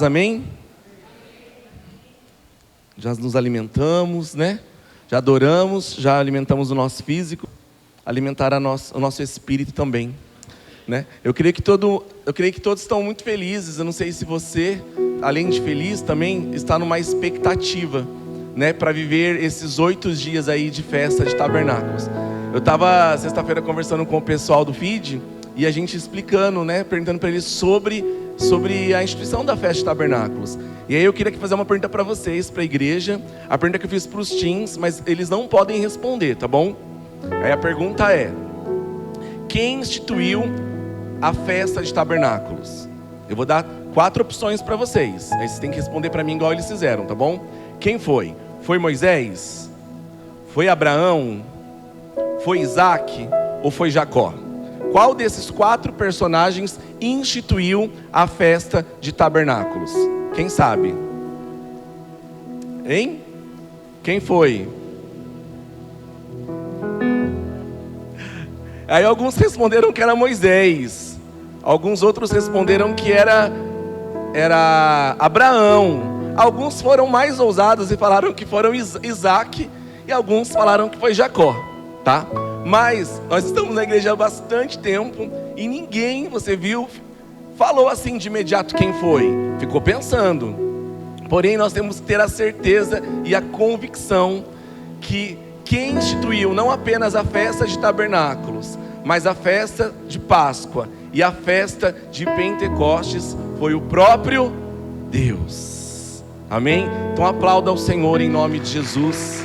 Amém? Já nos alimentamos, né? Já adoramos, já alimentamos o nosso físico, alimentar o nosso espírito também, né? Eu creio que todos estão muito felizes. Eu não sei se você, além de feliz, também está numa expectativa, né? Para viver esses 8 dias aí de festa de tabernáculos. Eu estava sexta-feira conversando com o pessoal do FID e a gente explicando, né? Perguntando para eles sobre a instituição da festa de tabernáculos. E aí eu queria fazer uma pergunta para vocês, para a igreja. A pergunta que eu fiz para os teens, mas eles não podem responder, tá bom? Aí a pergunta é: quem instituiu a festa de tabernáculos? Eu vou dar 4 opções para vocês. Aí vocês têm que responder para mim igual eles fizeram, tá bom? Quem foi? Foi Moisés? Foi Abraão? Foi Isaac? Ou foi Jacó? Qual desses 4 personagens instituiu a festa de tabernáculos? Quem sabe? Hein? Quem foi? Aí alguns responderam que era Moisés. Alguns outros responderam que era Abraão. Alguns foram mais ousados e falaram que foram Isaac. E alguns falaram que foi Jacó, tá? Mas nós estamos na igreja há bastante tempo e ninguém, você viu, falou assim de imediato quem foi. Ficou pensando. Porém, nós temos que ter a certeza e a convicção que quem instituiu não apenas a festa de tabernáculos, mas a festa de Páscoa e a festa de Pentecostes foi o próprio Deus. Amém? Então aplauda ao Senhor em nome de Jesus.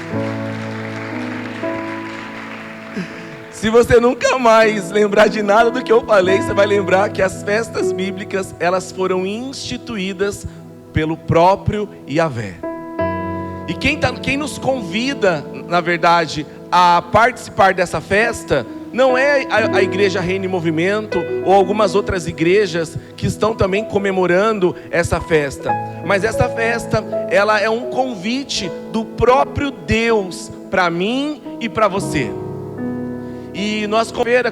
Se você nunca mais lembrar de nada do que eu falei, você vai lembrar que as festas bíblicas, elas foram instituídas pelo próprio Yahvé. E quem nos convida, na verdade, a participar dessa festa, não é a igreja Reino em Movimento, ou algumas outras igrejas que estão também comemorando essa festa. Mas essa festa, ela é um convite do próprio Deus para mim e para você. E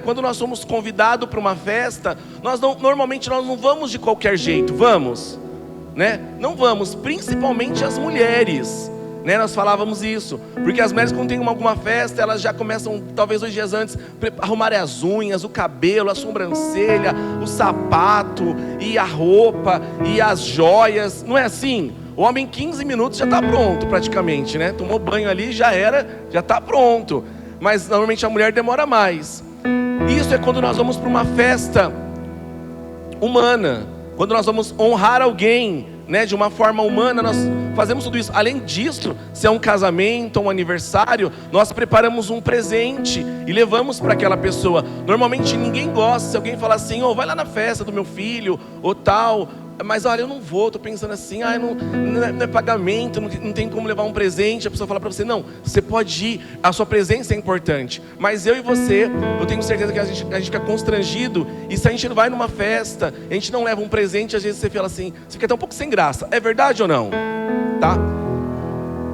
quando nós somos convidados para uma festa, normalmente nós não vamos de qualquer jeito, vamos, né? Não vamos, principalmente as mulheres, né? Nós falávamos isso, porque as mulheres quando tem alguma festa, elas já começam, talvez 2 dias antes, arrumarem as unhas, o cabelo, a sobrancelha, o sapato, e a roupa, e as joias, não é assim? O homem em 15 minutos já está pronto praticamente, né? Tomou banho ali, já está pronto. Mas normalmente a mulher demora mais. Isso é quando nós vamos para uma festa humana, quando nós vamos honrar alguém, né, de uma forma humana, nós fazemos tudo isso. Além disso, se é um casamento, um aniversário, nós preparamos um presente e levamos para aquela pessoa. Normalmente ninguém gosta se alguém falar assim: vai lá na festa do meu filho, ou tal. Mas olha, eu não vou, estou pensando assim, não é pagamento, não tem como levar um presente. A pessoa fala para você: não, você pode ir, a sua presença é importante. Mas eu e você, eu tenho certeza que a gente fica constrangido. E se a gente vai numa festa, a gente não leva um presente, às vezes você fala assim, você fica até um pouco sem graça. É verdade ou não? Tá?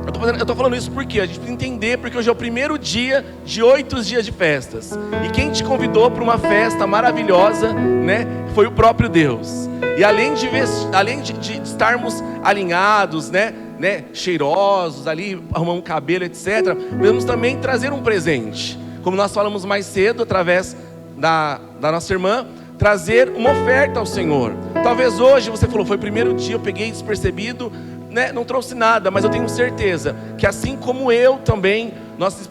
Eu estou falando isso porque a gente precisa entender, porque hoje é o primeiro dia de 8 dias de festas. E quem te convidou para uma festa maravilhosa, né, foi o próprio Deus. E além de estarmos alinhados, né, cheirosos ali, arrumando cabelo, etc., podemos também trazer um presente. Como nós falamos mais cedo, através da nossa irmã, trazer uma oferta ao Senhor. Talvez hoje você falou: foi o primeiro dia, eu peguei despercebido, né, não trouxe nada, mas eu tenho certeza que assim como eu também, nós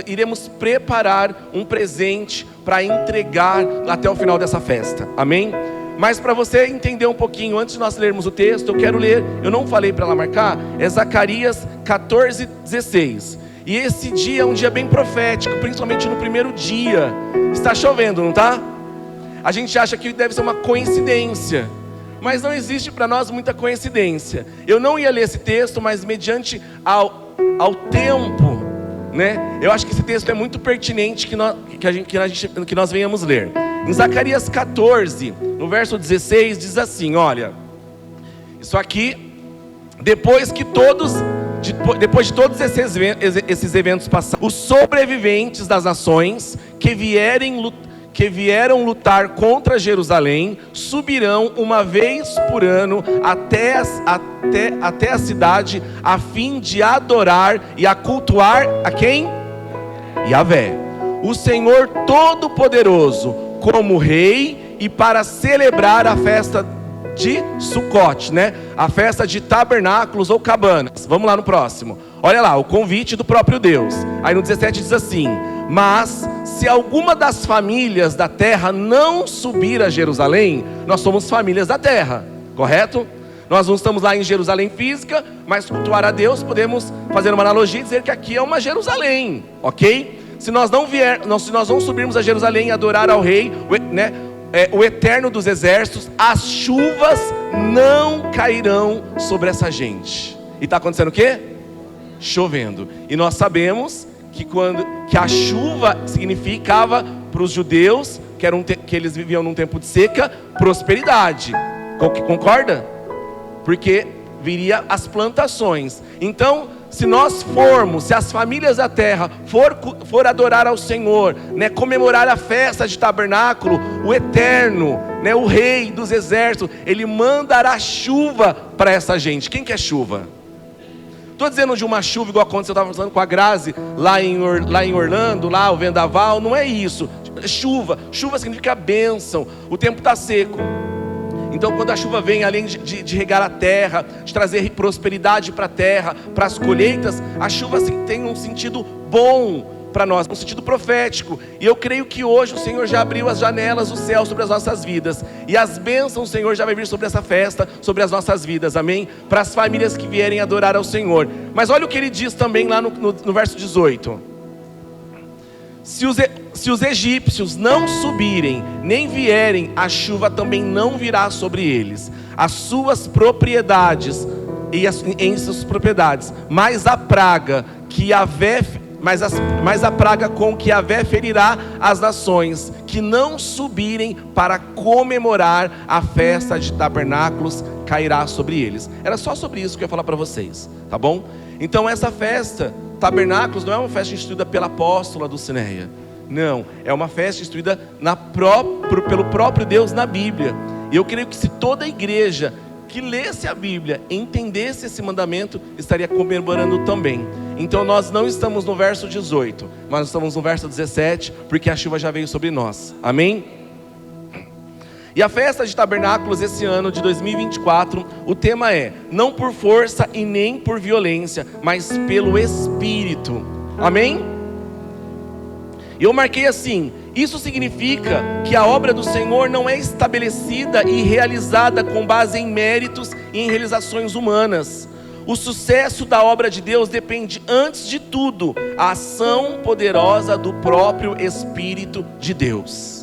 iremos preparar um presente para entregar até o final dessa festa. Amém? Mas para você entender um pouquinho, antes de nós lermos o texto, eu quero ler, eu não falei para ela marcar, é Zacarias 14:16. E esse dia é um dia bem profético, principalmente no primeiro dia. Está chovendo, não está? A gente acha que deve ser uma coincidência, mas não existe para nós muita coincidência. Eu não ia ler esse texto, mas mediante ao tempo, né, eu acho que esse texto é muito pertinente que nós venhamos ler. Em Zacarias 14, no verso 16, diz assim: olha, isso aqui, depois de todos esses eventos passados, os sobreviventes das nações que que vieram lutar contra Jerusalém subirão uma vez por ano até a cidade, a fim de adorar e a cultuar a quem? Yahvé, o Senhor Todo-Poderoso, como rei, e para celebrar a festa de Sucote, né? A festa de tabernáculos ou cabanas. Vamos lá no próximo. Olha lá, o convite do próprio Deus. Aí no 17 diz assim: mas se alguma das famílias da terra não subir a Jerusalém, nós somos famílias da terra, correto? Nós não estamos lá em Jerusalém física, mas cultuar a Deus, podemos fazer uma analogia e dizer que aqui é uma Jerusalém, ok? Se nós não subirmos a Jerusalém e adorar ao rei, né, o eterno dos exércitos, as chuvas não cairão sobre essa gente. E está acontecendo o quê? Chovendo. E nós sabemos que a chuva significava para os judeus que eles viviam num tempo de seca, prosperidade. Concorda? Porque viria as plantações. Então, se as famílias da terra for adorar ao Senhor, né, comemorar a festa de tabernáculo, o eterno, né, o rei dos exércitos, ele mandará chuva para essa gente. Quem quer chuva? Estou dizendo de uma chuva igual quando eu estava falando com a Grazi lá em Orlando, lá o vendaval, não é isso. Chuva significa bênção. O tempo está seco. Então quando a chuva vem, além de regar a terra, de trazer prosperidade para a terra, para as colheitas, a chuva tem um sentido bom para nós, um sentido profético. E eu creio que hoje o Senhor já abriu as janelas do céu sobre as nossas vidas, e as bênçãos do Senhor já vai vir sobre essa festa, sobre as nossas vidas, amém? Para as famílias que vierem adorar ao Senhor. Mas olha o que ele diz também lá no verso 18: se os egípcios não subirem, nem vierem, a chuva também não virá sobre eles, as suas propriedades em suas propriedades, mas a praga com que Yahvé ferirá as nações que não subirem para comemorar a festa de tabernáculos cairá sobre eles. Era só sobre isso que eu ia falar para vocês, tá bom? Então essa festa, tabernáculos, não é uma festa instituída pela apóstola Dulcineia. Não, é uma festa instituída pelo próprio Deus na Bíblia. E eu creio que se toda a igreja que lesse a Bíblia entendesse esse mandamento, estaria comemorando também. Então nós não estamos no verso 18, mas nós estamos no verso 17, porque a chuva já veio sobre nós, amém? E a festa de tabernáculos esse ano de 2024, o tema é: não por força e nem por violência, mas pelo Espírito, amém? E eu marquei assim: isso significa que a obra do Senhor não é estabelecida e realizada com base em méritos e em realizações humanas. O sucesso da obra de Deus depende, antes de tudo, da ação poderosa do próprio Espírito de Deus.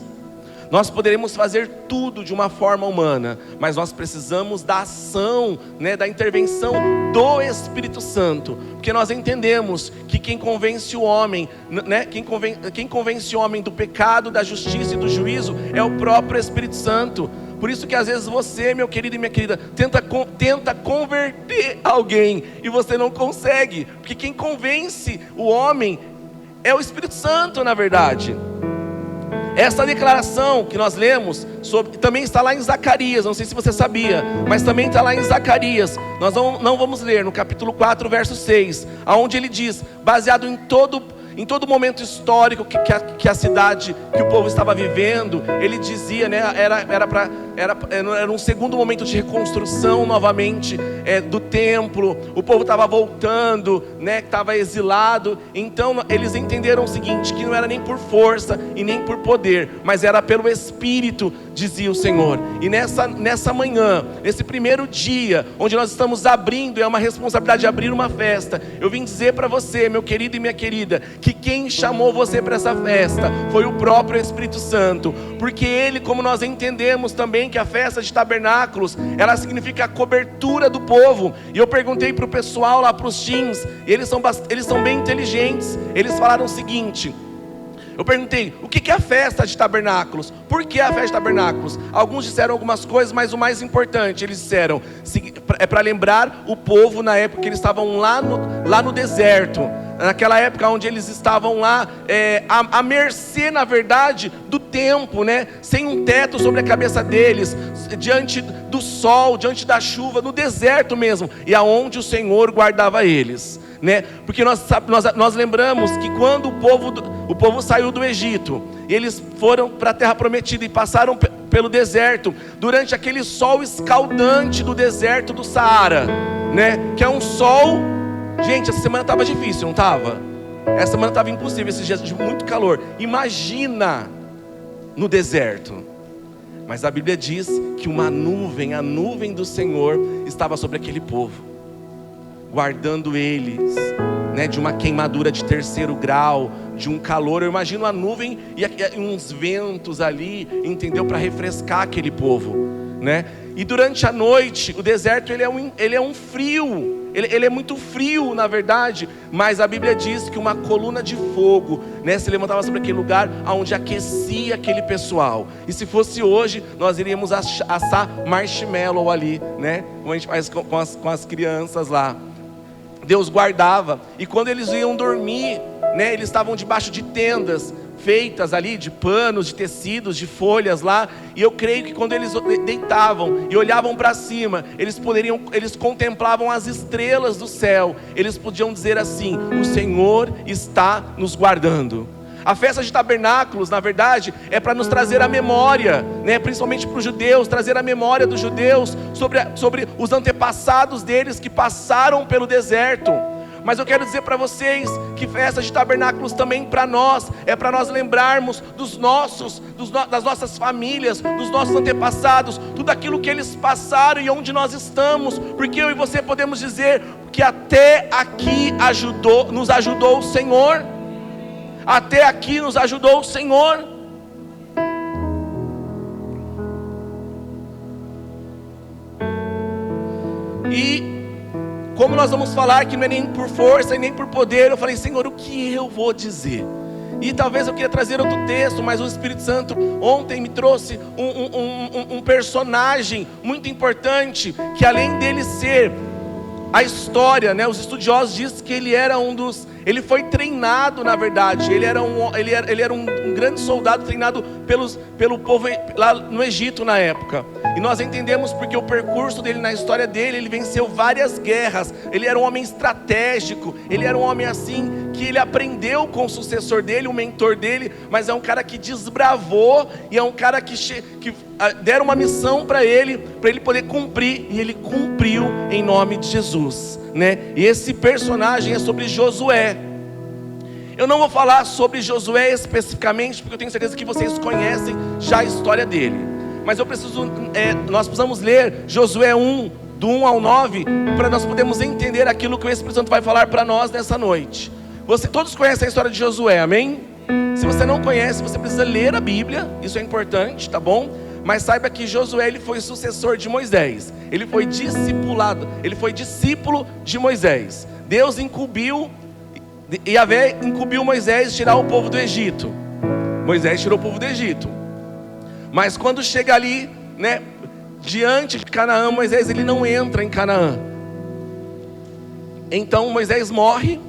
Nós poderemos fazer tudo de uma forma humana, mas nós precisamos da ação, né, da intervenção do Espírito Santo, porque nós entendemos que quem convence o homem, né, quem convence o homem do pecado, da justiça e do juízo é o próprio Espírito Santo. Por isso que às vezes você, meu querido e minha querida, tenta converter alguém e você não consegue, porque quem convence o homem é o Espírito Santo, na verdade. Essa declaração que nós lemos também está lá em Zacarias, não sei se você sabia, mas também está lá em Zacarias. Nós não vamos ler no capítulo 4, verso 6, onde ele diz, baseado em todo momento histórico que a cidade, que o povo estava vivendo, ele dizia, né, era um segundo momento de reconstrução novamente do templo. O povo estava voltando, né, estava exilado. Então eles entenderam o seguinte, que não era nem por força e nem por poder, mas era pelo Espírito, dizia o Senhor. E nessa manhã, nesse primeiro dia, onde nós estamos abrindo, é uma responsabilidade de abrir uma festa, eu vim dizer para você, meu querido e minha querida, que quem chamou você para essa festa foi o próprio Espírito Santo, porque ele, como nós entendemos também que a festa de tabernáculos, ela significa a cobertura do povo. E eu perguntei para o pessoal lá, para os teens, e eles são bem inteligentes. Eles falaram o seguinte: eu perguntei, o que é a festa de tabernáculos? Por que a festa de tabernáculos? Alguns disseram algumas coisas, mas o mais importante, eles disseram, é para lembrar o povo na época que eles estavam lá no deserto. naquela época onde eles estavam lá, à mercê, na verdade, do tempo, né? Sem um teto sobre a cabeça deles, diante do sol, diante da chuva, no deserto mesmo, e aonde o Senhor guardava eles, né? Porque nós lembramos que quando o povo saiu do Egito, eles foram para a terra prometida e passaram pelo deserto, durante aquele sol escaldante do deserto do Saara, né? Que é um sol, gente, essa semana estava difícil, não estava? Essa semana estava impossível, esses dias de muito calor. Imagina no deserto. Mas a Bíblia diz que uma nuvem, a nuvem do Senhor, estava sobre aquele povo, guardando eles, né, de uma queimadura de 3º grau, de um calor. Eu imagino a nuvem e uns ventos ali, entendeu? Para refrescar aquele povo, né? E durante a noite, o deserto ele é um frio, ele é muito frio, na verdade, mas a Bíblia diz que uma coluna de fogo, né, se levantava sobre aquele lugar onde aquecia aquele pessoal. E se fosse hoje, nós iríamos assar marshmallow ali, né, como a gente faz com as crianças lá. Deus guardava, e quando eles iam dormir, né, eles estavam debaixo de tendas feitas ali de panos, de tecidos, de folhas lá. E eu creio que quando eles deitavam e olhavam para cima, eles contemplavam as estrelas do céu. Eles podiam dizer assim: o Senhor está nos guardando. A festa de tabernáculos, na verdade, é para nos trazer a memória, né? Principalmente para os judeus, trazer a memória dos judeus sobre os antepassados deles que passaram pelo deserto. Mas eu quero dizer para vocês que festa de tabernáculos também para nós, é para nós lembrarmos das nossas famílias, dos nossos antepassados, tudo aquilo que eles passaram e onde nós estamos, porque eu e você podemos dizer que até aqui nos ajudou o Senhor. Até aqui nos ajudou o Senhor. E como nós vamos falar que não é nem por força e nem por poder, eu falei: Senhor, o que eu vou dizer? E talvez eu queria trazer outro texto, mas o Espírito Santo ontem me trouxe um personagem muito importante, que além dele ser a história, né, os estudiosos dizem que ele foi treinado, na verdade, ele era um grande soldado treinado pelo povo lá no Egito na época. E nós entendemos porque o percurso dele, na história dele, ele venceu várias guerras. Ele era um homem estratégico, ele era um homem assim, que ele aprendeu com o sucessor dele, o mentor dele, mas é um cara que desbravou, e é um cara que deram uma missão para ele poder cumprir, e ele cumpriu em nome de Jesus, né? E esse personagem é sobre Josué. Eu não vou falar sobre Josué especificamente, porque eu tenho certeza que vocês conhecem já a história dele. Mas nós precisamos ler Josué 1, do 1 ao 9, para nós podermos entender aquilo que o Espírito Santo vai falar para nós nessa noite. Todos conhecem a história de Josué, amém? Se você não conhece, você precisa ler a Bíblia, isso é importante, tá bom? Mas saiba que Josué, ele foi sucessor de Moisés, ele foi discipulado, ele foi discípulo de Moisés. Deus Yahvé incumbiu Moisés de tirar o povo do Egito. Moisés tirou o povo do Egito. Mas quando chega ali, né, diante de Canaã, Moisés ele não entra em Canaã. Então Moisés morre,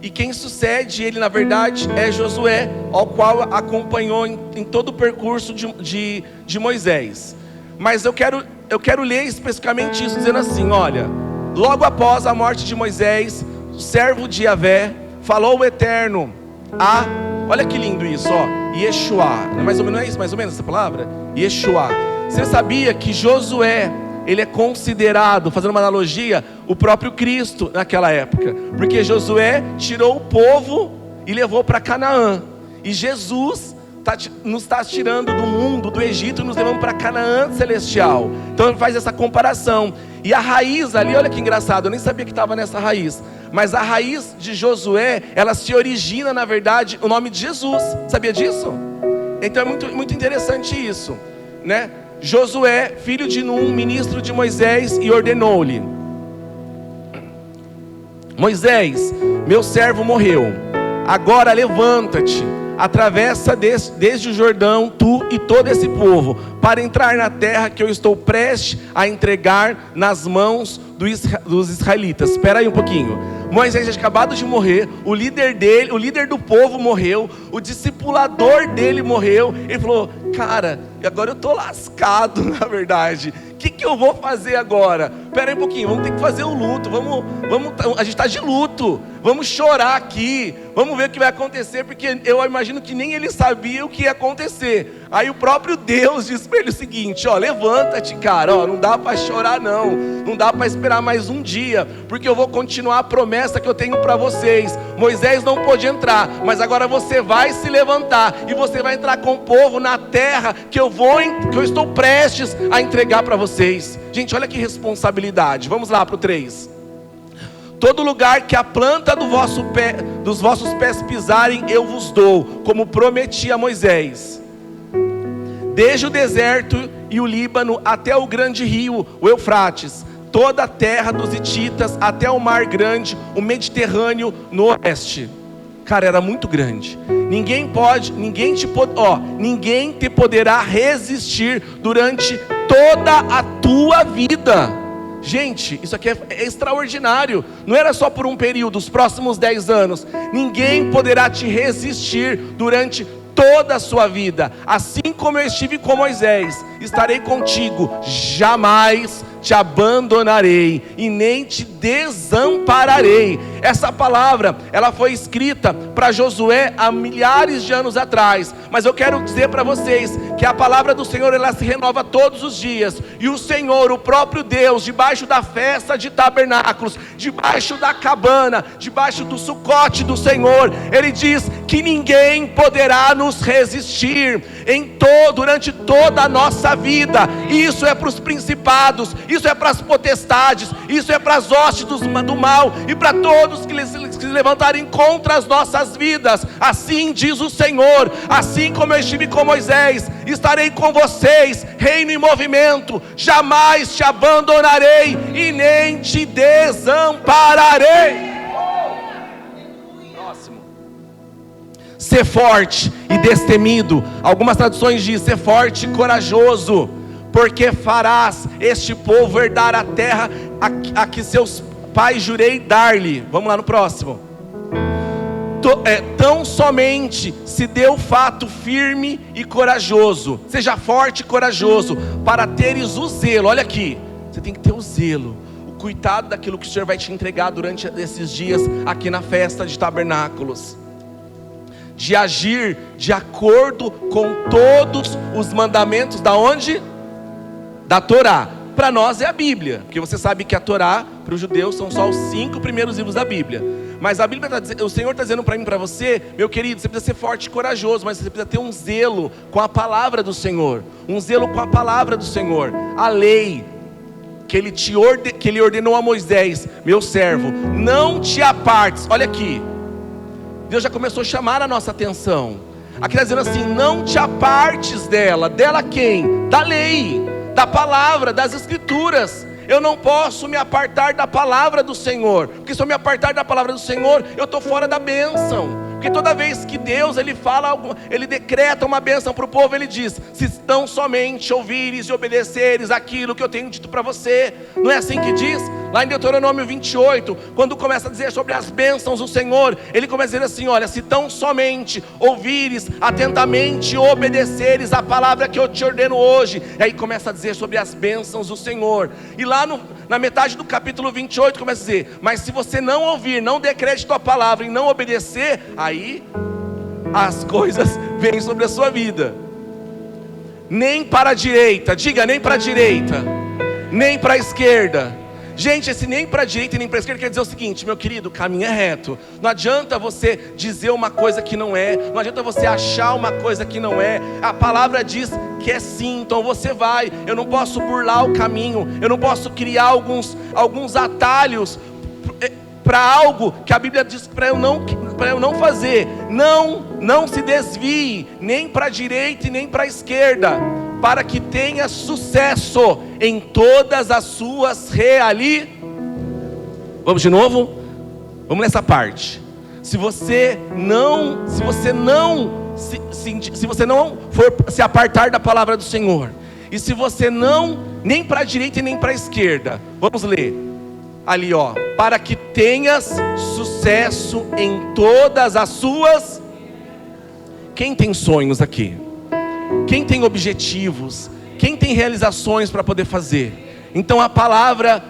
e quem sucede ele, na verdade, é Josué, ao qual acompanhou em todo o percurso de Moisés. Mas eu quero ler especificamente isso, dizendo assim: olha, logo após a morte de Moisés, o servo de Yahvé, falou o Eterno olha que lindo isso, Yeshua, não é isso mais ou menos essa palavra? Yeshua. Você sabia que Josué, ele é considerado, fazendo uma analogia, o próprio Cristo naquela época, porque Josué tirou o povo e levou para Canaã, e Jesus nos está tirando do mundo, do Egito, e nos levando para Canaã celestial. Então ele faz essa comparação. E a raiz ali, olha que engraçado, eu nem sabia que estava nessa raiz, mas a raiz de Josué, ela se origina, na verdade, o nome de Jesus. Sabia disso? Então é muito, muito interessante isso, né? Josué, filho de Num, ministro de Moisés, e ordenou-lhe: Moisés, meu servo morreu, agora levanta-te, atravessa desde o Jordão, tu e todo esse povo, para entrar na terra que eu estou prestes a entregar nas mãos dos israelitas. Espera aí um pouquinho. Moisés tinha acabado de morrer, o líder dele, o líder do povo morreu, o discipulador dele morreu. Ele falou: cara, agora eu estou lascado, na verdade. O que eu vou fazer agora? Espera aí um pouquinho, vamos ter que fazer o luto. A gente está de luto. Vamos chorar aqui. Vamos ver o que vai acontecer, porque eu imagino que nem ele sabia o que ia acontecer. Aí o próprio Deus disse para ele o seguinte: ó, levanta-te, cara, ó, não dá para chorar não. Não dá para esperar mais um dia, porque eu vou continuar a promessa que eu tenho para vocês. Moisés não pôde entrar, mas agora você vai se levantar e você vai entrar com o povo na terra que eu estou prestes a entregar para vocês. Gente, olha que responsabilidade. Vamos lá para o 3. Todo lugar que a planta dos vossos pés pisarem, eu vos dou, como prometi a Moisés. Desde o deserto e o Líbano até o grande rio, o Eufrates, toda a terra dos hititas até o mar grande, o Mediterrâneo no oeste. Cara, era muito grande. Ninguém te poderá resistir durante toda a tua vida. Gente, isso aqui é extraordinário. Não era só por um período, os próximos 10 anos. Ninguém poderá te resistir durante toda a sua vida. Assim como eu estive com Moisés, estarei contigo, jamais te abandonarei e nem te desampararei. Essa palavra, ela foi escrita para Josué há milhares de anos atrás, mas eu quero dizer para vocês que a palavra do Senhor, ela se renova todos os dias, e o Senhor, o próprio Deus, debaixo da festa de tabernáculos, debaixo da cabana, debaixo do sucote do Senhor, Ele diz que ninguém poderá nos resistir durante toda a nossa vida. Isso é para os principados, isso é para as potestades, isso é para as hostes do mal e para todos que se levantarem contra as nossas vidas. Assim diz o Senhor: assim como eu estive com Moisés, estarei com vocês, reino em movimento, jamais te abandonarei e nem te desampararei. Próximo. Ser forte e destemido. Algumas traduções dizem: ser forte e corajoso, porque farás este povo herdar a terra a que seus pais jurei dar-lhe. Vamos lá no próximo. Tão somente se dê o fato firme e corajoso. Seja forte e corajoso, para teres o zelo. Olha aqui, você tem que ter o zelo, o cuidado daquilo que o Senhor vai te entregar durante esses dias aqui na festa de tabernáculos, de agir de acordo com todos os mandamentos da onde? Da Torá. Para nós é a Bíblia, porque você sabe que a Torá, para os judeus, são só os 5 primeiros livros da Bíblia. Mas a Bíblia o Senhor está dizendo para mim e para você: meu querido, você precisa ser forte e corajoso, mas você precisa ter um zelo com a palavra do Senhor, um zelo com a palavra do Senhor. A lei que Ele ordenou a Moisés, meu servo, não te apartes. Olha aqui, Deus já começou a chamar a nossa atenção. Aqui está dizendo assim: não te apartes dela. Dela quem? Da lei, da palavra, das escrituras. Eu não posso me apartar da palavra do Senhor, porque se eu me apartar da palavra do Senhor, eu estou fora da bênção. Porque toda vez que Deus, Ele fala algo, Ele decreta uma bênção para o povo, Ele diz: se tão somente ouvires e obedeceres aquilo que eu tenho dito para você. Não é assim que diz? Lá em Deuteronômio 28, quando começa a dizer sobre as bênçãos do Senhor, Ele começa a dizer assim: olha, se tão somente ouvires atentamente e obedeceres a palavra que eu te ordeno hoje. E aí começa a dizer sobre as bênçãos do Senhor. E lá na metade do capítulo 28 começa a dizer: mas se você não ouvir, não decrete tua palavra e não obedecer, aí as coisas vêm sobre a sua vida. Nem para a direita, diga nem para a direita, nem para a esquerda. Gente, esse nem para a direita e nem para a esquerda quer dizer o seguinte: meu querido, o caminho é reto. Não adianta você dizer uma coisa que não é, não adianta você achar uma coisa que não é. A palavra diz que é sim, então você vai. Eu não posso burlar o caminho, eu não posso criar alguns atalhos para algo que a Bíblia diz para eu não fazer. Não se desvie nem para a direita e nem para a esquerda, para que tenha sucesso em todas as suas Vamos de novo? Vamos nessa parte. Se você não se você não for se apartar da palavra do Senhor, e se você não, nem para a direita e nem para a esquerda, vamos ler, ali ó, para que tenhas sucesso em todas as suas. Quem tem sonhos aqui? Quem tem objetivos? Quem tem realizações para poder fazer? Então a palavra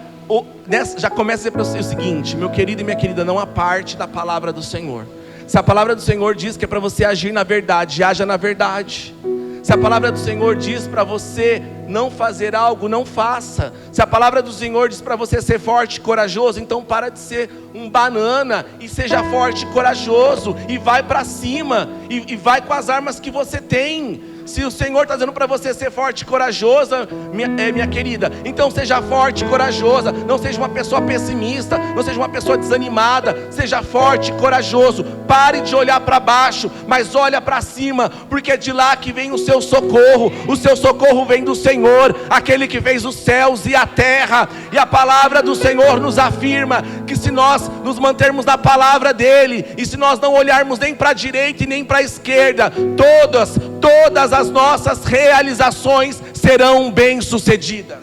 já começa a dizer para você o seguinte: meu querido e minha querida, não aparte da palavra do Senhor. Se a palavra do Senhor diz que é para você agir na verdade, haja na verdade. Se a palavra do Senhor diz para você não fazer algo, não faça. Se a palavra do Senhor diz para você ser forte e corajoso, então para de ser um banana e seja forte e corajoso, e vai para cima, e vai com as armas que você tem. Se o Senhor está dizendo para você ser forte e corajosa, minha querida, então seja forte e corajosa. Não seja uma pessoa pessimista, não seja uma pessoa desanimada. Seja forte e corajoso. Pare de olhar para baixo, mas olha para cima, porque é de lá que vem o seu socorro. O seu socorro vem do Senhor, aquele que fez os céus e a terra. E a palavra do Senhor nos afirma que se nós nos mantermos na palavra dele, e se nós não olharmos nem para a direita e nem para a esquerda, todas as nossas realizações serão bem-sucedidas.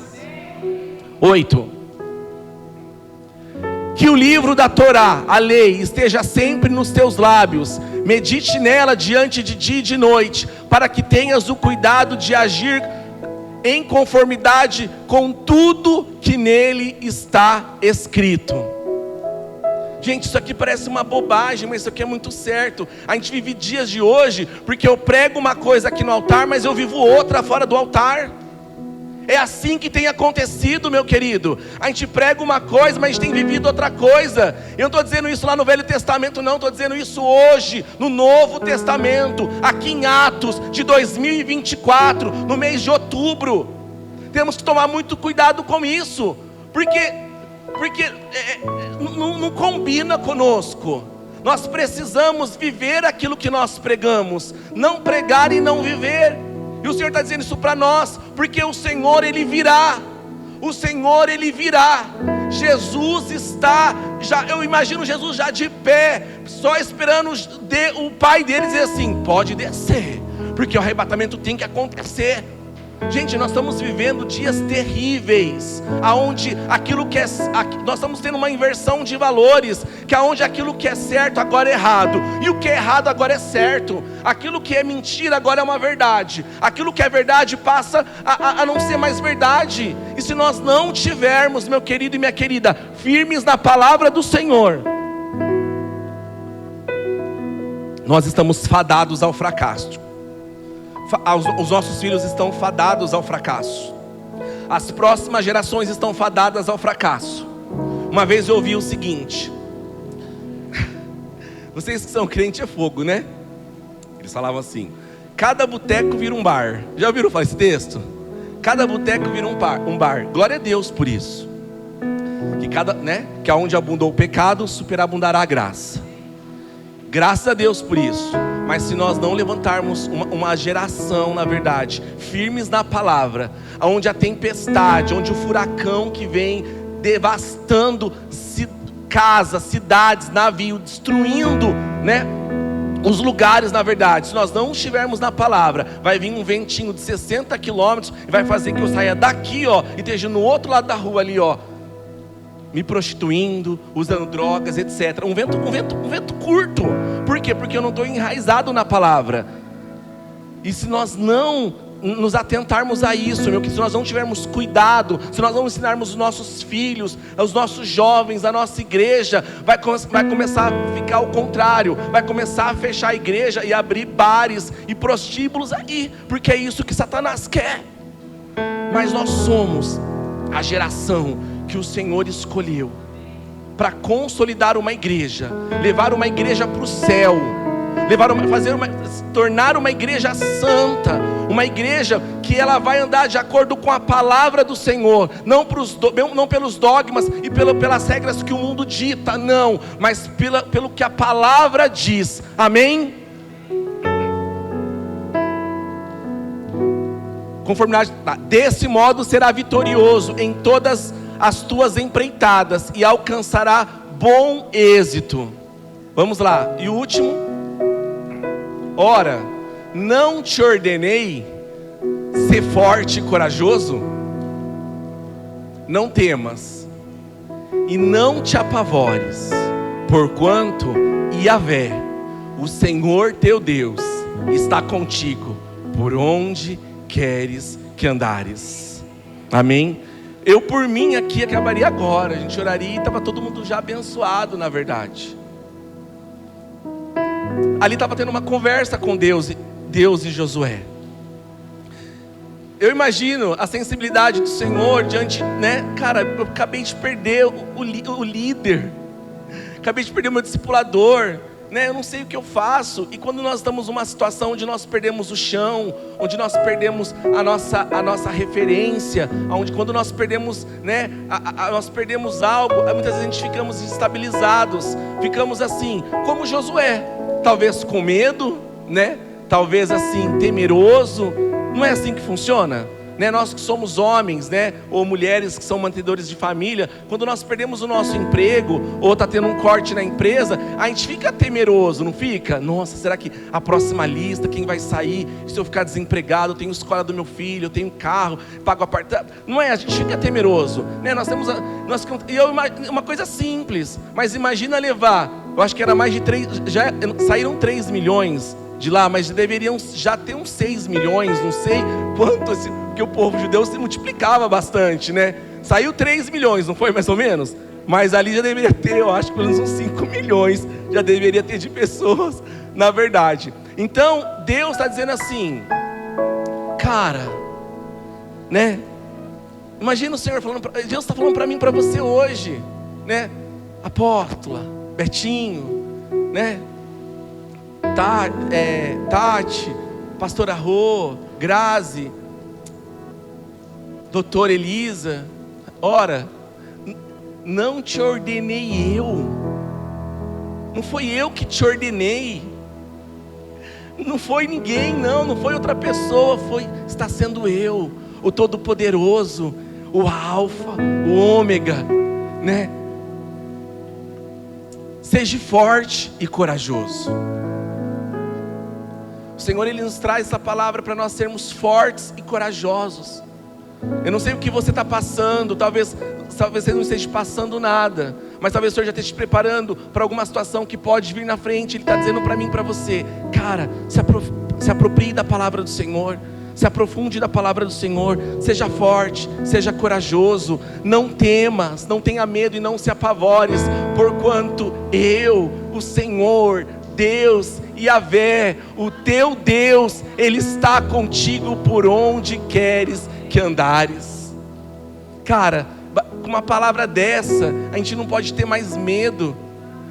8. Que o livro da Torá, a lei, esteja sempre nos teus lábios. Medite nela diante de dia e de noite, para que tenhas o cuidado de agir em conformidade com tudo que nele está escrito. Gente, isso aqui parece uma bobagem, mas isso aqui é muito certo. A gente vive dias de hoje, porque eu prego uma coisa aqui no altar, mas eu vivo outra fora do altar. É assim que tem acontecido, meu querido. A gente prega uma coisa, mas a gente tem vivido outra coisa. Eu não estou dizendo isso lá no Velho Testamento, não. Estou dizendo isso hoje, no Novo Testamento, aqui em Atos de 2024, no mês de outubro. Temos que tomar muito cuidado com isso, porque não combina conosco. Nós precisamos viver aquilo que nós pregamos, não pregar e não viver. E o Senhor está dizendo isso para nós, porque o Senhor Ele virá. O Senhor Ele virá. Jesus está, eu imagino Jesus já de pé, só esperando o Pai dele dizer assim: pode descer, porque o arrebatamento tem que acontecer. Gente, nós estamos vivendo dias terríveis, aonde aquilo que nós estamos tendo uma inversão de valores, que aonde aquilo que é certo agora é errado, e o que é errado agora é certo. Aquilo que é mentira agora é uma verdade, aquilo que é verdade passa a não ser mais verdade. E se nós não tivermos, meu querido e minha querida, firmes na palavra do Senhor, nós estamos fadados ao fracasso. Os nossos filhos estão fadados ao fracasso. As próximas gerações estão fadadas ao fracasso. Uma vez eu ouvi o seguinte: vocês que são crente é fogo, né? Eles falavam assim: cada boteco vira um bar. Já ouviram falar esse texto? Cada boteco vira um bar. Glória a Deus por isso. Que aonde abundou o pecado, superabundará a graça. Graças a Deus por isso. Mas se nós não levantarmos uma geração, na verdade, firmes na palavra, onde a tempestade, onde o furacão que vem devastando casas, cidades, navios, destruindo, né, os lugares, na verdade, se nós não estivermos na palavra, vai vir um ventinho de 60 quilômetros e vai fazer que eu saia daqui, ó, e esteja no outro lado da rua ali, ó, me prostituindo, usando drogas, etc. Um vento curto. Por quê? Porque eu não estou enraizado na palavra. E se nós não nos atentarmos a isso, se nós não tivermos cuidado, se nós não ensinarmos os nossos filhos, os nossos jovens, a nossa igreja, vai começar a ficar ao contrário. Vai começar a fechar a igreja e abrir bares e prostíbulos aí, porque é isso que Satanás quer. Mas nós somos a geração que o Senhor escolheu para consolidar uma igreja, levar uma igreja para o céu, tornar uma igreja santa, uma igreja que ela vai andar de acordo com a palavra do Senhor, não pelos dogmas e pelas regras que o mundo dita, não, mas pelo que a palavra diz. Amém? Conformidade. Desse modo será vitorioso em todas as tuas empreitadas e alcançará bom êxito. Vamos lá, e o último: ora, não te ordenei ser forte e corajoso? Não temas e não te apavores, porquanto Yahvé, o Senhor teu Deus, está contigo por onde queres que andares. Amém? Eu por mim aqui acabaria agora, a gente oraria e estava todo mundo já abençoado, na verdade. Ali estava tendo uma conversa com Deus e Josué. Eu imagino a sensibilidade do Senhor diante, né? Cara, eu acabei de perder o líder, acabei de perder o meu discipulador, né? Eu não sei o que eu faço. E quando nós estamos numa situação onde nós perdemos o chão, onde nós perdemos a nossa referência, quando nós perdemos, né? Nós perdemos algo, muitas vezes a gente ficamos desestabilizados, ficamos assim, como Josué, talvez com medo, né? Talvez assim, temeroso. Não é assim que funciona, né? Nós que somos homens, né? Ou mulheres que são mantedores de família, quando nós perdemos o nosso emprego, ou está tendo um corte na empresa, a gente fica temeroso, não fica? Nossa, será que a próxima lista, quem vai sair? Se eu ficar desempregado, eu tenho escola do meu filho, eu tenho carro, pago apartamento. Não é? A gente fica temeroso, né? Uma coisa simples, mas imagina levar, eu acho que era mais de 3, já saíram 3 milhões de lá, mas deveriam já ter uns 6 milhões, não sei quanto, porque o povo judeu se multiplicava bastante, né? Saiu 3 milhões, não foi mais ou menos? Mas ali já deveria ter, eu acho, pelo menos uns 5 milhões, já deveria ter de pessoas, na verdade. Então, Deus está dizendo assim, cara, né? Imagina o Senhor falando, Deus está falando para mim, para você hoje, né? Apóstola, Betinho, né? Tati, pastora Rô, Grazi, doutora Elisa, ora, não te ordenei eu, não foi eu que te ordenei, não foi ninguém, não foi outra pessoa, está sendo eu, o Todo-Poderoso, o Alfa, o Ômega, né? Seja forte e corajoso. O Senhor, Ele nos traz essa palavra para nós sermos fortes e corajosos. Eu não sei o que você está passando, talvez você não esteja passando nada, mas talvez o Senhor já esteja te preparando para alguma situação que pode vir na frente. Ele está dizendo para mim e para você, cara, se aproprie da palavra do Senhor, se aprofunde da palavra do Senhor, seja forte, seja corajoso, não temas, não tenha medo e não se apavores, porquanto eu, o Senhor, Deus, Yahvé, o teu Deus, Ele está contigo por onde queres que andares. Cara, com uma palavra dessa, a gente não pode ter mais medo.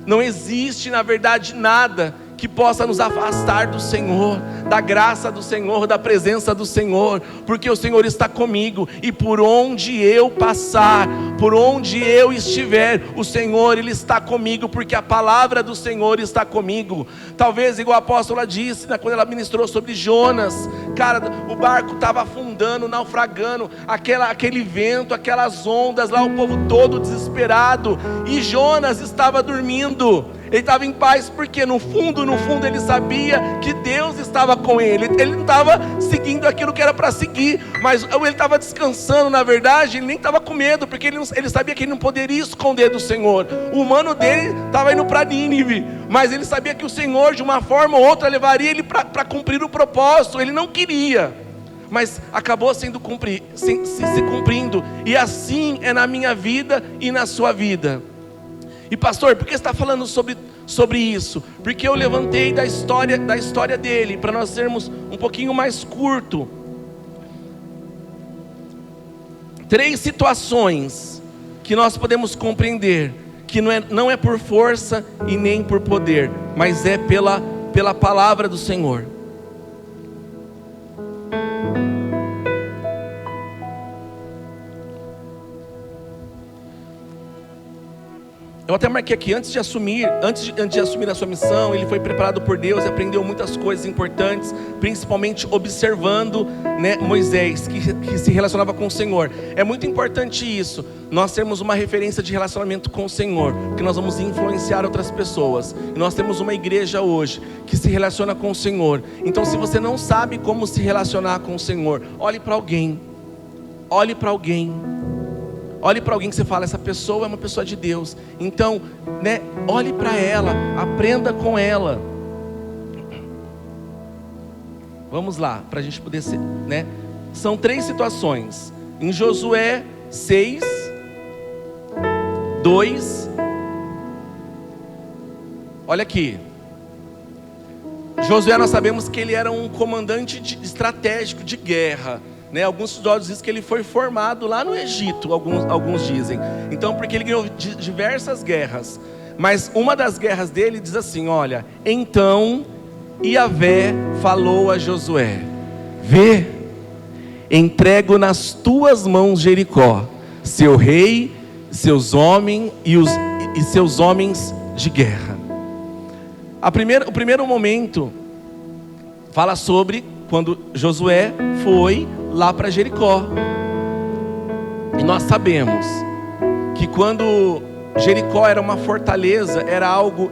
Não existe, na verdade, nada que possa nos afastar do Senhor, da graça do Senhor, da presença do Senhor, porque o Senhor está comigo, e por onde eu passar, por onde eu estiver, o Senhor, Ele está comigo, porque a palavra do Senhor está comigo. Talvez, igual a apóstola disse, quando ela ministrou sobre Jonas, cara, o barco estava afundando, naufragando, aquele vento, aquelas ondas lá, o povo todo desesperado, e Jonas estava dormindo. Ele estava em paz, porque no fundo ele sabia que Deus estava com ele. Ele não estava seguindo aquilo que era para seguir, mas ele estava descansando. Na verdade, ele nem estava com medo, porque ele sabia que ele não poderia esconder do Senhor. O humano dele estava indo para Nínive, mas ele sabia que o Senhor, de uma forma ou outra, levaria ele para cumprir o propósito. Ele não queria, mas acabou se cumprindo. E assim é na minha vida e na sua vida. E pastor, por que você está falando sobre isso? Porque eu levantei da história dele, para nós sermos um pouquinho mais curto. 3 situações que nós podemos compreender, que não é por força e nem por poder, mas é pela palavra do Senhor. Eu até marquei aqui, antes de assumir a sua missão, ele foi preparado por Deus e aprendeu muitas coisas importantes, principalmente observando, né, Moisés, que se relacionava com o Senhor. É muito importante isso, nós termos uma referência de relacionamento com o Senhor, porque nós vamos influenciar outras pessoas. E nós temos uma igreja hoje que se relaciona com o Senhor. Então, se você não sabe como se relacionar com o Senhor, olhe para alguém. Olhe para alguém. Olhe para alguém que você fala, essa pessoa é uma pessoa de Deus. Então, né, olhe para ela, aprenda com ela. Vamos lá, para a gente poder ser, né? São 3 situações. Em Josué 6, 2. Olha aqui. Josué, nós sabemos que ele era um comandante estratégico de guerra. Né, alguns estudiosos dizem que ele foi formado lá no Egito, alguns dizem. Então, porque ele ganhou diversas guerras. Mas uma das guerras dele diz assim, olha: então Yahvé falou a Josué: vê, entrego nas tuas mãos Jericó, seu rei, seus homens e seus homens de guerra. O primeiro momento fala sobre quando Josué foi lá para Jericó. E nós sabemos que quando Jericó era uma fortaleza, era algo,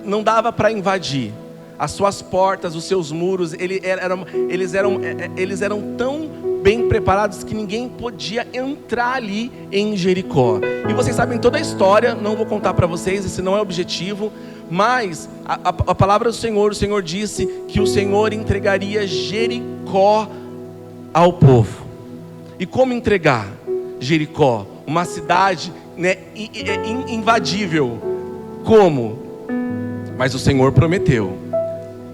não dava para invadir. As suas portas, os seus muros, eles eram tão bem preparados que ninguém podia entrar ali em Jericó. E vocês sabem toda a história, não vou contar para vocês, esse não é o objetivo. Mas a palavra do Senhor, o Senhor disse que o Senhor entregaria Jericó ao povo. E como entregar Jericó? Uma cidade, né, invadível. Como? Mas o Senhor prometeu.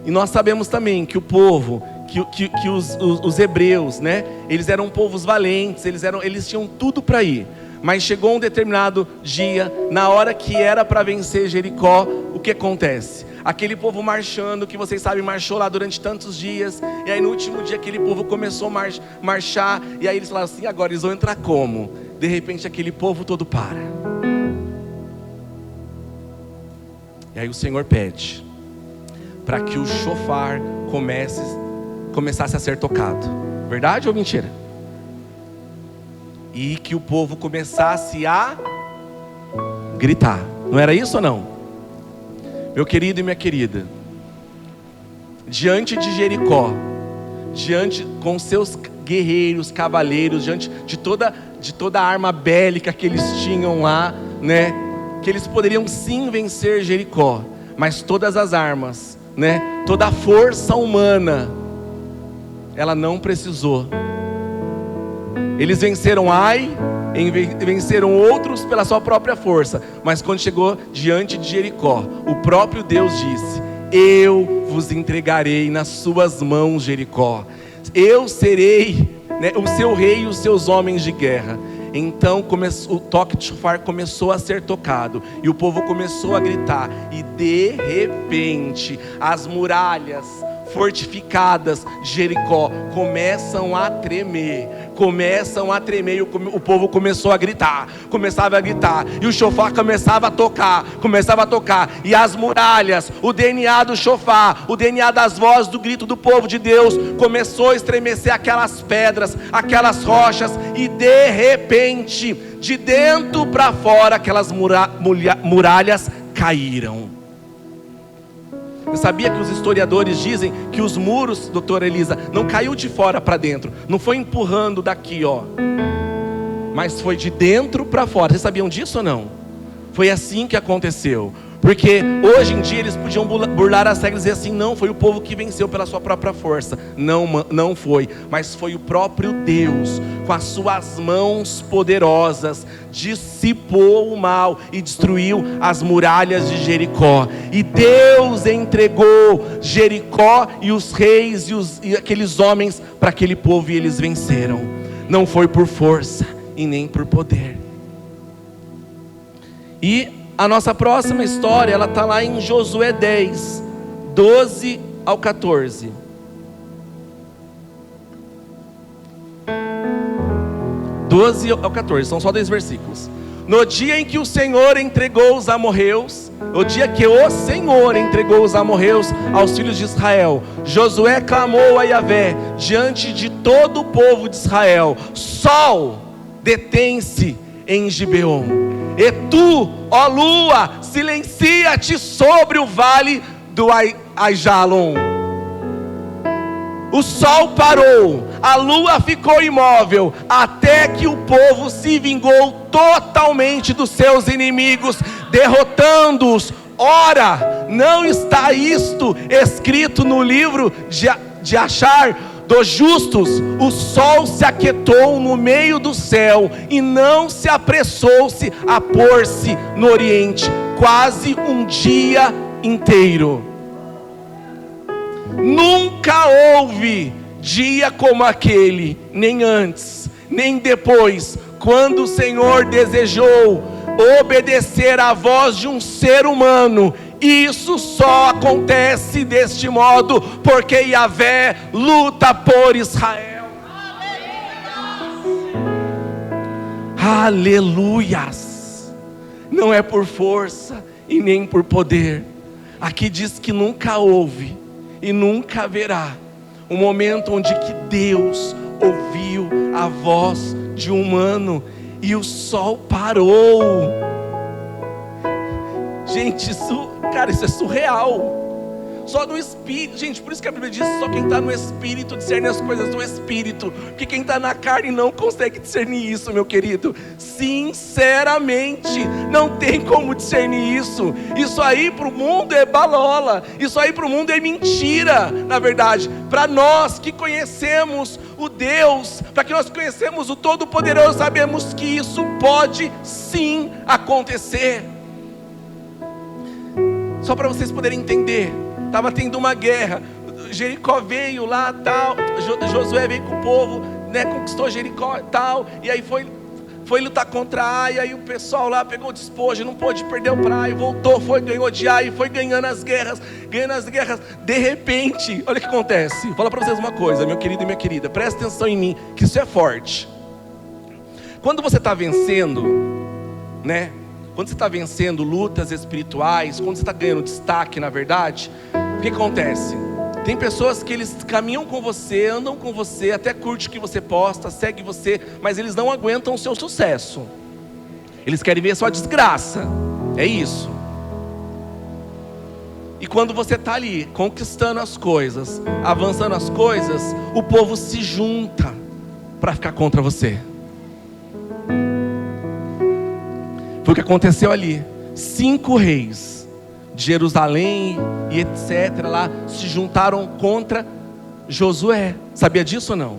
E nós sabemos também que o povo, que os hebreus, né, eles eram povos valentes, eles tinham tudo para ir. Mas chegou um determinado dia, na hora que era para vencer Jericó, o que acontece? Aquele povo marchando, que vocês sabem, marchou lá durante tantos dias. E aí no último dia aquele povo começou a marchar. E aí eles falaram assim, agora eles vão entrar como? De repente aquele povo todo para. E aí o Senhor pede para que o shofar começasse a ser tocado. Verdade ou mentira? E que o povo começasse a gritar. Não era isso ou não? Meu querido e minha querida, diante de Jericó, com seus guerreiros, cavaleiros, diante de toda a arma bélica que eles tinham lá, né, que eles poderiam sim vencer Jericó, mas todas as armas, né, toda a força humana, ela não precisou. Eles venceram Ai, venceram outros pela sua própria força. Mas quando chegou diante de Jericó, o próprio Deus disse: eu vos entregarei nas suas mãos, Jericó. Eu serei, né, o seu rei e os seus homens de guerra. Então o toque de shofar começou a ser tocado, e o povo começou a gritar. E de repente as muralhas fortificadas de Jericó começam a tremer, e o povo começou a gritar, e o shofar começava a tocar, e as muralhas, o DNA do shofar, o DNA das vozes do grito do povo de Deus, começou a estremecer aquelas pedras, aquelas rochas, e de repente, de dentro para fora, aquelas muralhas caíram. Você sabia que os historiadores dizem que os muros, doutora Elisa, não caiu de fora para dentro, não foi empurrando daqui, ó, mas foi de dentro para fora. Vocês sabiam disso ou não? Foi assim que aconteceu. Porque hoje em dia eles podiam burlar as regras e dizer assim: não, foi o povo que venceu pela sua própria força. Não foi, mas foi o próprio Deus, com as suas mãos poderosas, dissipou o mal e destruiu as muralhas de Jericó. E Deus entregou Jericó e os reis e aqueles homens para aquele povo, e eles venceram. Não foi por força e nem por poder. E a nossa próxima história, ela está lá em Josué 10, 12 ao 14. São só 2 versículos. No dia em que o Senhor entregou os amorreus, o dia que o Senhor entregou os amorreus aos filhos de Israel, Josué clamou a Yahvé diante de todo o povo de Israel: Sol, detém-se em Gibeon, e tu, ó lua, silencia-te sobre o vale do Aijalon. O sol parou, a lua ficou imóvel, até que o povo se vingou totalmente dos seus inimigos, derrotando-os. Ora, não está isto escrito no livro de Achar dos justos? O sol se aquietou no meio do céu, e não se apressou-se a pôr-se no oriente, quase um dia inteiro. Nunca houve dia como aquele, nem antes, nem depois, quando o Senhor desejou obedecer à voz de um ser humano. Isso só acontece deste modo, porque Yahvé luta por Israel. Aleluias! Não é por força e nem por poder. Aqui diz que nunca houve e nunca haverá um momento onde que Deus ouviu a voz de um humano e o sol parou. Gente, isso é surreal. Só no Espírito, gente, por isso que a Bíblia diz: só quem está no Espírito discerne as coisas do Espírito, porque quem está na carne não consegue discernir isso, meu querido. Sinceramente, não tem como discernir isso. Isso aí para o mundo é balola, isso aí para o mundo é mentira. Na verdade, para nós que conhecemos o Deus, para que nós conhecemos o Todo-Poderoso, sabemos que isso pode sim acontecer. Só para vocês poderem entender, estava tendo uma guerra, Jericó veio lá, tal, Josué veio com o povo, né, conquistou Jericó e tal, e aí foi lutar contra Ai, e aí o pessoal lá pegou o despojo, não pôde perder o praia, voltou, ganhou de Ai, foi ganhando as guerras, de repente, olha o que acontece. Vou falar para vocês uma coisa, meu querido e minha querida, presta atenção em mim, que isso é forte. Quando você está vencendo, né, quando você está vencendo lutas espirituais, quando você está ganhando destaque, na verdade, o que acontece? Tem pessoas que eles caminham com você, andam com você, até curte o que você posta, segue você, mas eles não aguentam o seu sucesso. Eles querem ver a sua desgraça. É isso. E quando você está ali, conquistando as coisas, avançando as coisas, o povo se junta para ficar contra você. Foi o que aconteceu ali. 5 reis de Jerusalém e etc. lá se juntaram contra Josué. Sabia disso ou não?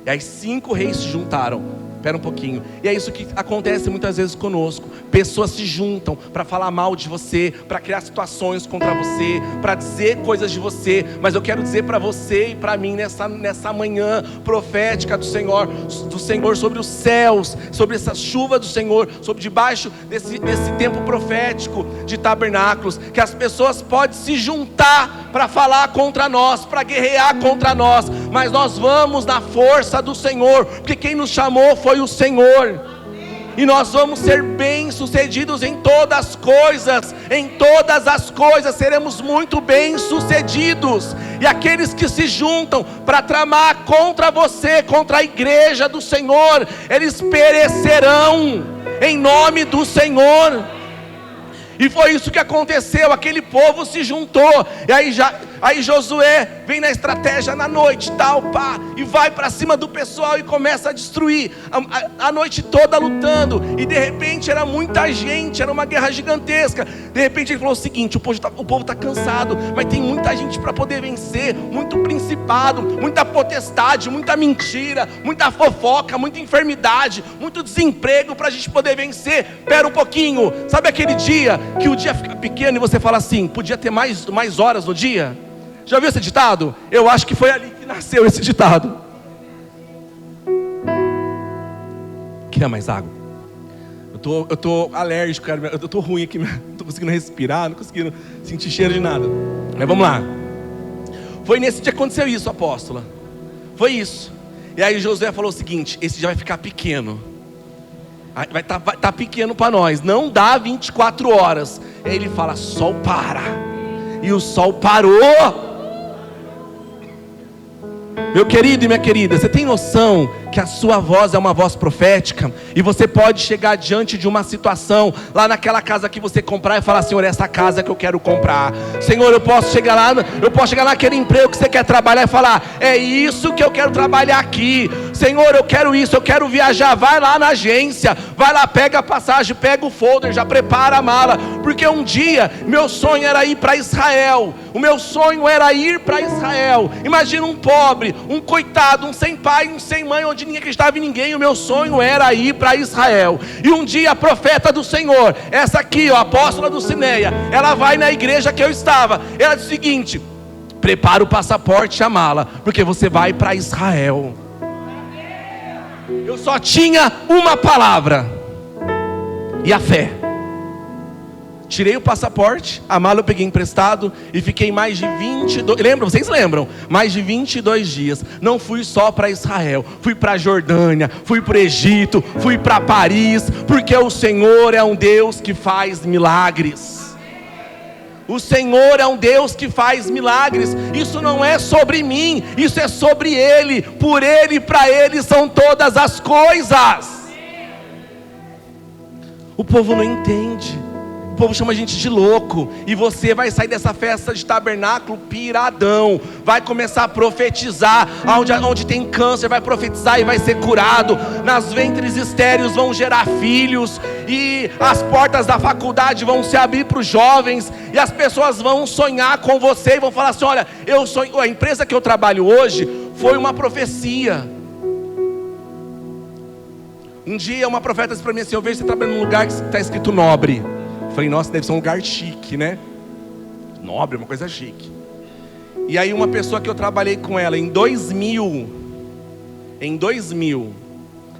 E aí 5 reis se juntaram. Espera um pouquinho. E é isso que acontece muitas vezes conosco. Pessoas se juntam para falar mal de você, para criar situações contra você, para dizer coisas de você. Mas eu quero dizer para você e para mim nessa manhã profética do Senhor sobre os céus, sobre essa chuva do Senhor, sobre debaixo desse tempo profético de tabernáculos, que as pessoas podem se juntar para falar contra nós, para guerrear contra nós, mas nós vamos na força do Senhor, porque quem nos chamou foi o Senhor. E nós vamos ser bem-sucedidos em todas as coisas, seremos muito bem-sucedidos. E aqueles que se juntam para tramar contra você, contra a igreja do Senhor, eles perecerão em nome do Senhor. E foi isso que aconteceu, aquele povo se juntou, e aí Josué vem na estratégia na noite, tal, pá, e vai para cima do pessoal e começa a destruir, a noite toda lutando, e de repente era muita gente, era uma guerra gigantesca. De repente ele falou o seguinte: o povo está cansado, mas tem muita gente para poder vencer, muito principado, muita potestade, muita mentira, muita fofoca, muita enfermidade, muito desemprego para a gente poder vencer. Espera um pouquinho, sabe aquele dia que o dia fica pequeno e você fala assim: podia ter mais horas no dia? Já viu esse ditado? Eu acho que foi ali que nasceu esse ditado. Quer mais água? Eu tô alérgico, cara. Eu tô ruim aqui, não tô conseguindo respirar, não conseguindo sentir cheiro de nada. Mas vamos lá. Foi nesse dia que aconteceu isso, apóstola. Foi isso. E aí Josué falou o seguinte: esse dia vai ficar pequeno. Vai tá pequeno para nós, não dá 24 horas. Aí ele fala, sol para. E o sol parou. Meu querido e minha querida, você tem noção que a sua voz é uma voz profética? E você pode chegar diante de uma situação, lá naquela casa que você comprar e falar, Senhor, essa casa que eu quero comprar. Senhor, eu posso chegar lá naquele emprego que você quer trabalhar e falar, é isso que eu quero trabalhar aqui. Senhor, eu quero isso, eu quero viajar. Vai lá na agência, vai lá, pega a passagem, pega o folder, já prepara a mala. Porque um dia, meu sonho era ir para Israel. O meu sonho era ir para Israel. Imagina um pobre, um coitado, um sem pai, um sem mãe, onde ninguém acreditava em ninguém. O meu sonho era ir para Israel. E um dia a profeta do Senhor, essa aqui, a apóstola do Cineia, ela vai na igreja que eu estava. Ela diz o seguinte: prepara o passaporte e a mala, porque você vai para Israel. Eu só tinha uma palavra e a fé. Tirei o passaporte, a mala eu peguei emprestado e fiquei mais de 22, vocês lembram? Mais de 22 dias. Não fui só para Israel, fui para a Jordânia, fui para o Egito, fui para Paris, porque o Senhor é um Deus que faz milagres. O Senhor é um Deus que faz milagres. Isso não é sobre mim, isso é sobre Ele. Por Ele e para Ele são todas as coisas. O povo não entende. O povo chama a gente de louco. E você vai sair dessa festa de tabernáculo piradão. Vai começar a profetizar. Onde tem câncer vai profetizar e vai ser curado. Nas ventres estéreis vão gerar filhos. E as portas da faculdade vão se abrir para os jovens. E as pessoas vão sonhar com você e vão falar assim: olha, eu sonho. A empresa que eu trabalho hoje foi uma profecia. Um dia uma profeta disse para mim assim: eu vejo você trabalhando num lugar que está escrito nobre. Falei, nossa, deve ser um lugar chique, né? Nobre, uma coisa chique. E aí uma pessoa que eu trabalhei com ela em 2000,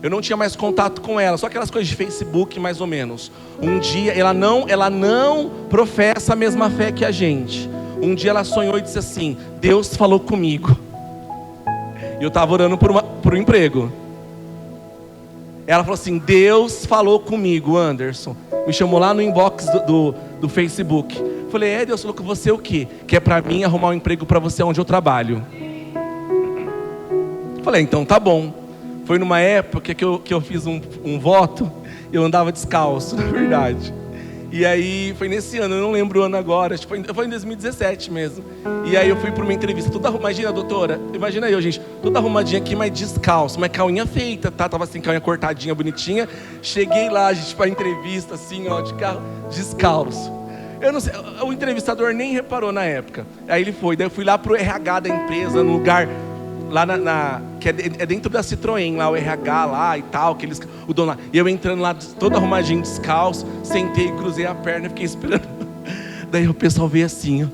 eu não tinha mais contato com ela, só aquelas coisas de Facebook mais ou menos. Um dia, ela não professa a mesma fé que a gente. Um dia ela sonhou e disse assim: Deus falou comigo. E eu estava orando por um emprego. Ela falou assim: Deus falou comigo, Anderson. Me chamou lá no inbox do Facebook. Falei, Deus falou com você o quê? Que é para mim arrumar um emprego para você onde eu trabalho. Falei, então tá bom. Foi numa época que eu fiz um voto. Eu andava descalço, na verdade. E aí, foi nesse ano, eu não lembro o ano agora, acho que foi em 2017 mesmo. E aí eu fui para uma entrevista, imagina, doutora, imagina eu, gente, toda arrumadinha aqui, mas descalço, mas calcinha feita, tá? Tava assim, calcinha cortadinha, bonitinha. Cheguei lá, gente, para entrevista, assim, ó, de carro, descalço. Eu não sei, o entrevistador nem reparou na época. Aí ele foi, daí eu fui lá pro RH da empresa, no lugar... lá que é dentro da Citroën, lá o RH lá e tal, o dono lá. E eu entrando lá, todo arrumadinho, descalço, sentei, cruzei a perna, fiquei esperando. Daí o pessoal veio assim, ó,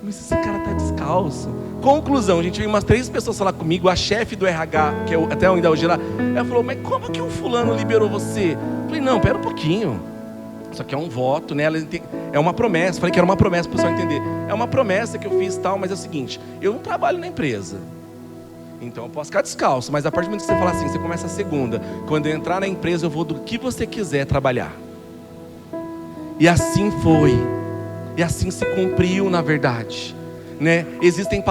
mas esse cara tá descalço. Conclusão, a gente veio umas 3 pessoas falar comigo, a chefe do RH, que é até ainda hoje lá, ela falou, mas como que o fulano liberou você? Eu falei, não, pera um pouquinho. Isso aqui é um voto, né? É uma promessa. Falei que era uma promessa para o pessoal entender. É uma promessa que eu fiz tal, mas é o seguinte, eu não trabalho na empresa. Então eu posso ficar descalço, mas a partir do momento que você fala assim, você começa a segunda. Quando eu entrar na empresa, eu vou do que você quiser trabalhar. E assim foi. E assim se cumpriu, na verdade, né? Existem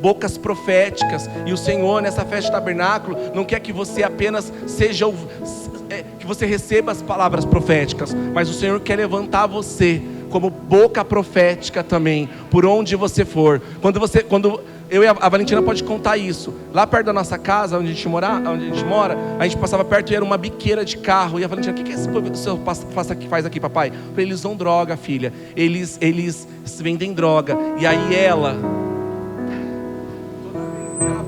bocas proféticas. E o Senhor, nessa festa de tabernáculo, não quer que você apenas que você receba as palavras proféticas, mas o Senhor quer levantar você como boca profética também, por onde você for. Quando eu e a Valentina pode contar isso. Lá perto da nossa casa, onde a gente mora, a gente passava perto e era uma biqueira de carro. E a Valentina, o que esse povo faz aqui, papai? Eu falei, eles usam droga, filha. Eles vendem droga. E aí ela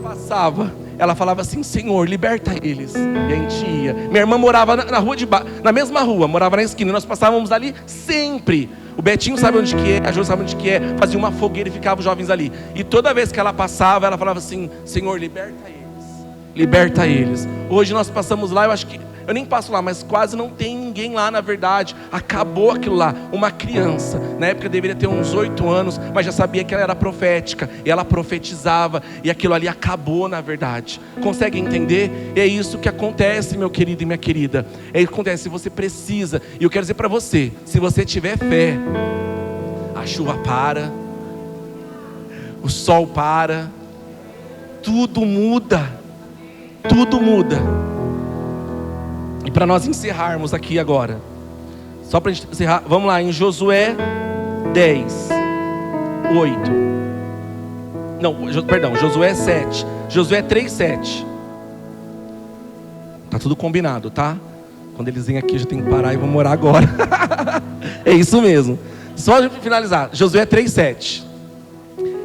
passava, ela falava assim, Senhor, liberta eles. E a gente ia. Minha irmã morava na mesma rua, morava na esquina. Nós passávamos ali sempre. O Betinho sabe onde que é, a Jo sabe onde que é. Fazia uma fogueira e ficavam os jovens ali. E toda vez que ela passava, ela falava assim, Senhor, liberta eles. Liberta eles. Hoje nós passamos lá, eu acho que eu nem passo lá, mas quase não tem ninguém lá na verdade. Acabou aquilo lá. Uma criança, na época deveria ter uns 8 anos, mas já sabia que ela era profética, e ela profetizava, e aquilo ali acabou na verdade. Consegue entender? E é isso que acontece, meu querido e minha querida. É isso que acontece, você precisa, e eu quero dizer para você, se você tiver fé, a chuva para, o sol para, tudo muda. Tudo muda. E para nós encerrarmos aqui agora, só para a gente encerrar, vamos lá em Josué 10, 8. Não, perdão, Josué 7. Josué 3, 7. Tá tudo combinado, tá? Quando eles vêm aqui, eu já tenho que parar e vamos orar agora. É isso mesmo. Só para finalizar, Josué 3, 7.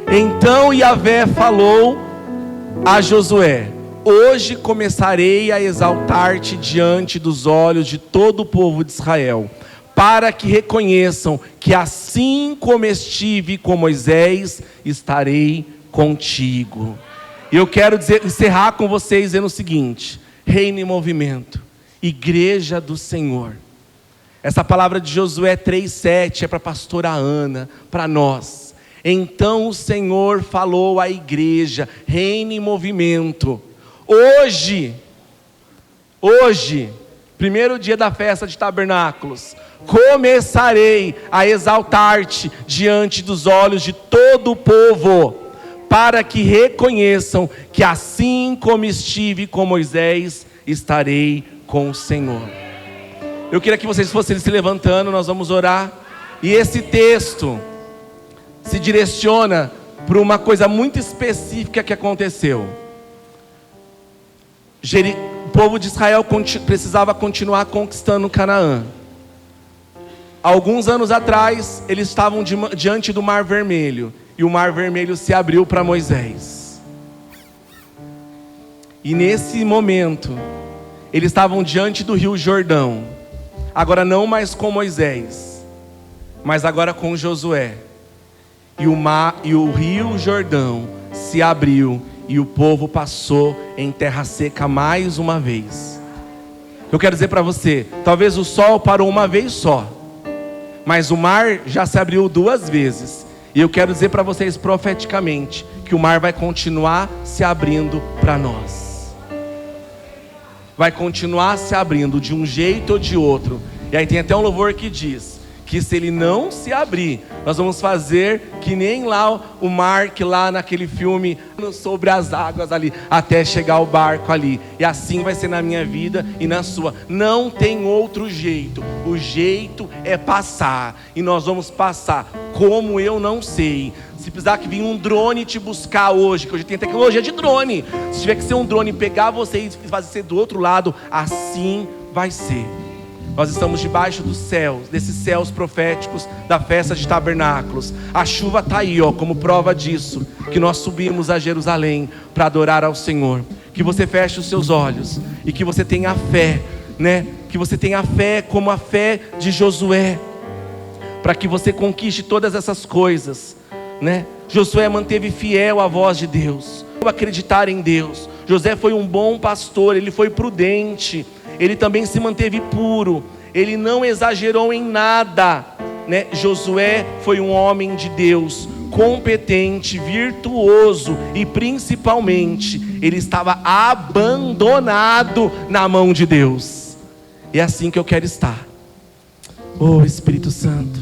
Então Yahvé falou a Josué: hoje começarei a exaltar-te diante dos olhos de todo o povo de Israel, para que reconheçam que assim como estive com Moisés, estarei contigo. E eu quero encerrar com vocês dizendo o seguinte: Reino em Movimento, Igreja do Senhor. Essa palavra de Josué 3,7 é para a pastora Ana, para nós. Então o Senhor falou à igreja, Reino em Movimento. Hoje, primeiro dia da festa de tabernáculos, começarei a exaltar-te diante dos olhos de todo o povo, para que reconheçam que assim como estive com Moisés, estarei com o Senhor. Eu queria que vocês fossem se levantando, nós vamos orar. E esse texto se direciona para uma coisa muito específica que aconteceu. O povo de Israel precisava continuar conquistando Canaã. Alguns anos atrás, eles estavam diante do Mar Vermelho, e o Mar Vermelho se abriu para Moisés. E nesse momento, eles estavam diante do Rio Jordão, agora não mais com Moisés, mas agora com Josué. E o Rio Jordão se abriu, e o povo passou em terra seca mais uma vez. Eu quero dizer para você, talvez o sol parou uma vez só, mas o mar já se abriu 2 vezes. E eu quero dizer para vocês profeticamente, que o mar vai continuar se abrindo para nós. Vai continuar se abrindo de um jeito ou de outro. E aí tem até um louvor que diz que se ele não se abrir, nós vamos fazer que nem lá o Mark, lá naquele filme, sobre as águas ali, até chegar o barco ali. E assim vai ser na minha vida e na sua. Não tem outro jeito. O jeito é passar. E nós vamos passar. Como eu não sei. Se precisar que vir um drone te buscar hoje, que hoje tem tecnologia de drone, se tiver que ser um drone pegar você e fazer do outro lado, assim vai ser. Nós estamos debaixo dos céus, desses céus proféticos da festa de tabernáculos. A chuva está aí, como prova disso, que nós subimos a Jerusalém para adorar ao Senhor. Que você feche os seus olhos e que você tenha fé, né? Que você tenha fé como a fé de Josué, para que você conquiste todas essas coisas, né? Josué manteve fiel a voz de Deus, acreditar em Deus. José foi um bom pastor, ele foi prudente. Ele também se manteve puro, ele não exagerou em nada, né? Josué foi um homem de Deus, competente, virtuoso, e principalmente, ele estava abandonado na mão de Deus. E é assim que eu quero estar. Oh Espírito Santo,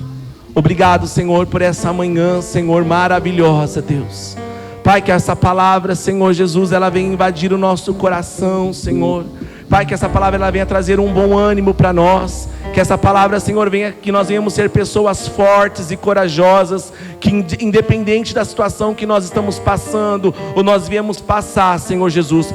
obrigado, Senhor, por essa manhã, Senhor, maravilhosa, Deus. Pai, que essa palavra, Senhor Jesus, ela venha invadir o nosso coração, Senhor. Pai, que essa palavra ela venha trazer um bom ânimo para nós. Que essa palavra, Senhor, venha, que nós venhamos ser pessoas fortes e corajosas, que independente da situação que nós estamos passando, ou nós viemos passar, Senhor Jesus,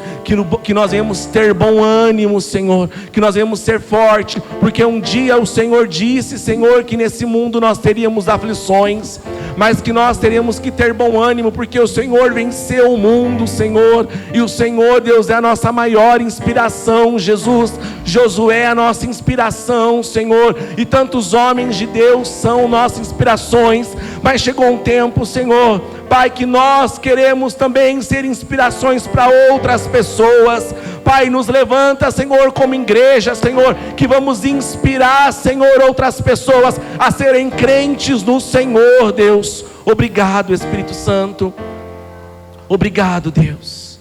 que nós venhamos ter bom ânimo, Senhor, que nós venhamos ser fortes, porque um dia o Senhor disse, Senhor, que nesse mundo nós teríamos aflições, mas que nós teríamos que ter bom ânimo, porque o Senhor venceu o mundo, Senhor, e o Senhor, Deus, é a nossa maior inspiração, Jesus. Josué é a nossa inspiração, Senhor, e tantos homens de Deus são nossas inspirações, mas chegou um tempo, Senhor, Pai, que nós queremos também ser inspirações para outras pessoas. Pai, nos levanta, Senhor, como igreja, Senhor, que vamos inspirar, Senhor, outras pessoas a serem crentes no Senhor, Deus. Obrigado, Espírito Santo. Obrigado, Deus.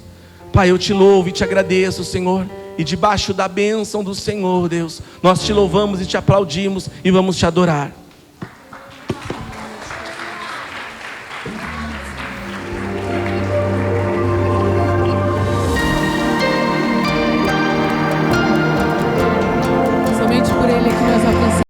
Pai, eu te louvo e te agradeço, Senhor. E debaixo da bênção do Senhor, Deus, nós te louvamos e te aplaudimos e vamos te adorar.